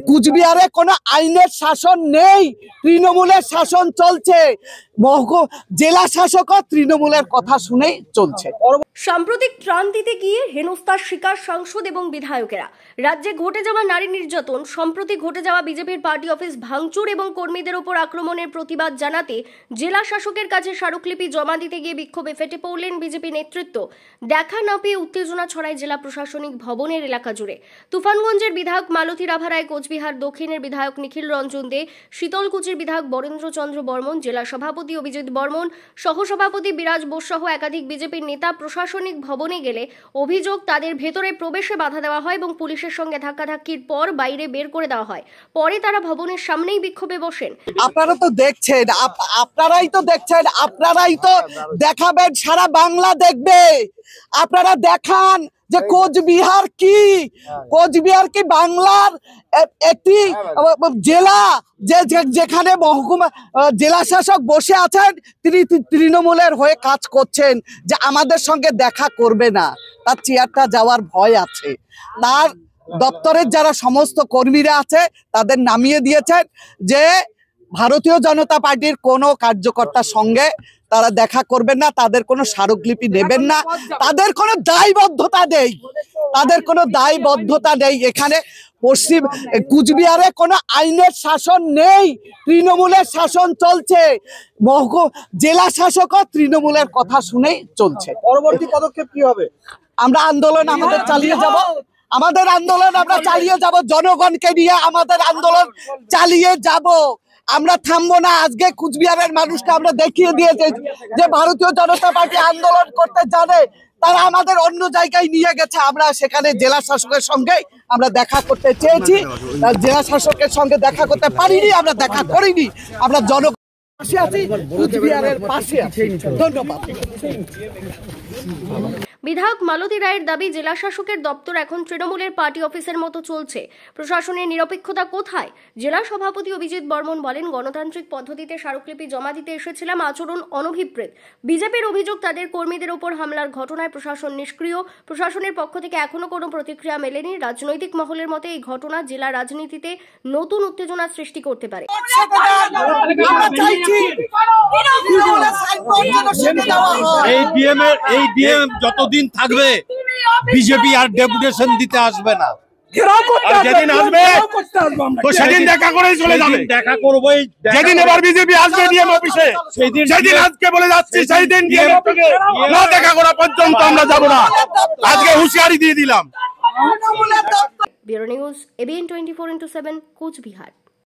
কুচবিহারে কোনো আইনের শাসন নেই, তৃণমূলের শাসন চলছে। জেলা শাসকও তৃণমূলের কথা শুনেই চলছে। সাম্প্রতিক ত্রাণ দিতে গিয়ে হেনস্থার শিকার সাংসদ এবং বিধায়কেরা। রাজ্যে ঘটে যাওয়া নারী নির্যাতন, সম্প্রতি ঘটে যাওয়া বিজেপির পার্টি অফিস ভাঙচুর এবং কর্মীদের উপর আক্রমণের প্রতিবাদ জানাতে জেলা শাসকের কাছে স্মারকলিপি জমা দিতে গিয়ে বিক্ষোভে ফেটে পড়লেন বিজেপি নেতৃত্ব। দেখা না পেয়ে উত্তেজনা ছড়ায় জেলা প্রশাসনিক ভবনের এলাকা জুড়ে। তুফানগঞ্জের বিধায়ক মালতী রাভারায়, কোচবিহার দক্ষিণের বিধায়ক নিখিল রঞ্জন দে, শীতলকুচির বিধায়ক বরেন্দ্র চন্দ্র বর্মন, জেলা সভাপতি অভিজিৎ বর্মন, সহসভাপতি বিরাজ বোস সহ একাধিক বিজেপির নেতা প্রশাসনিক ভবনে গেলে অভিযোগ তাদের ভেতরে প্রবেশে বাধা দেওয়া হয় এবং পুলিশের সঙ্গে ধাক্কাধাক্কির পর বাইরে বের করে দেওয়া হয়। পরে তারা ভবনের সামনেই বিক্ষোভে বসেন। আপনারা তো দেখছেন, আপনারাই তো দেখছেন, আপনারাই তো দেখাবেন, সারা বাংলা দেখবে। আপনারা দেখান যে কোচবিহার কি বাংলার একটি জেলা, যেখানে মহকুমা জেলা শাসক বসে আছেন, তিনি তৃণমূলের হয়ে কাজ করছেন, যে আমাদের সঙ্গে দেখা করবে না, তার চেয়ারটা যাওয়ার ভয় আছে। তার দপ্তরের যারা সমস্ত কর্মীরা আছে তাদের নামিয়ে দিয়েছেন যে ভারতীয় জনতা পার্টির কোনো কার্যকর্তার সঙ্গে তারা দেখা করবেন না, তাদের কোনো স্মারকলিপি নেবেন না, তাদের কোনো দায়বদ্ধতা নেই। এখানে পশ্চিম কুচবিহারে কোনো আইনের শাসন নেই, তৃণমূলের শাসন চলছে। জেলা শাসকও তৃণমূলের কথা শুনেই চলছে। পরবর্তী পদক্ষেপ কি হবে? আমরা আন্দোলন চালিয়ে যাব, আমরা চালিয়ে যাব, জনগণকে নিয়ে আমাদের আন্দোলন চালিয়ে যাব। আমরা থামবো না। আজকে কুচবিহারের মানুষকে আমরা দেখিয়ে দিয়েছি যে ভারতীয় জনতা পার্টি আন্দোলন করতে জানে, তারা আমাদের অন্য জায়গায় নিয়ে গেছে। আমরা সেখানে জেলা শাসকের সঙ্গে আমরা দেখা করতে চেয়েছি, জেলা শাসকের সঙ্গে দেখা করতে পারিনি, আমরা দেখা করিনি। আমরা জনগণ পাশে আছি, কুচবিহারের পাশে আছি। ধন্যবাদ। বিধায়ক মালতী রায়ের দাবি, জেলা শাসকের দপ্তর এখন তৃণমূলের পার্টি অফিসের মতো চলছে। প্রশাসনের নিরপেক্ষতা কোথায়? জেলা সভাপতি অভিজিৎ বর্মন বলেন, গণতান্ত্রিক পদ্ধতিতে স্মারকলিপি জমা দিতে এসেছিলাম, আচরণ অনভিপ্রেত। বিজেপির অভিযোগ, তাদের কর্মীদের ওপর হামলার ঘটনায় প্রশাসন নিষ্ক্রিয়। প্রশাসনের পক্ষ থেকে এখনো কোনো প্রতিক্রিয়া মেলেনি। রাজনৈতিক মহলের মতে এই ঘটনা জেলা রাজনীতিতে নতুন উত্তেজনা সৃষ্টি করতে পারে। যতদিন থাকবে বিজেপি আর ডেপুটেশন দিতে আসবে না। যেদিন আসবে সেদিন দেখা করে চলে যাবে। দেখা করবোই যেদিন এবার বিজেপি আসবে ডিএম অফিসে, সেদিন আজকে বলে যাচ্ছি, সেই দিন ডিএম অফিসে না দেখা করা পর্যন্ত আমরা যাব না। আজকে হুঁশিয়ারি দিয়ে দিলাম। Bureau news, ABN 24x7, Cooch Behar.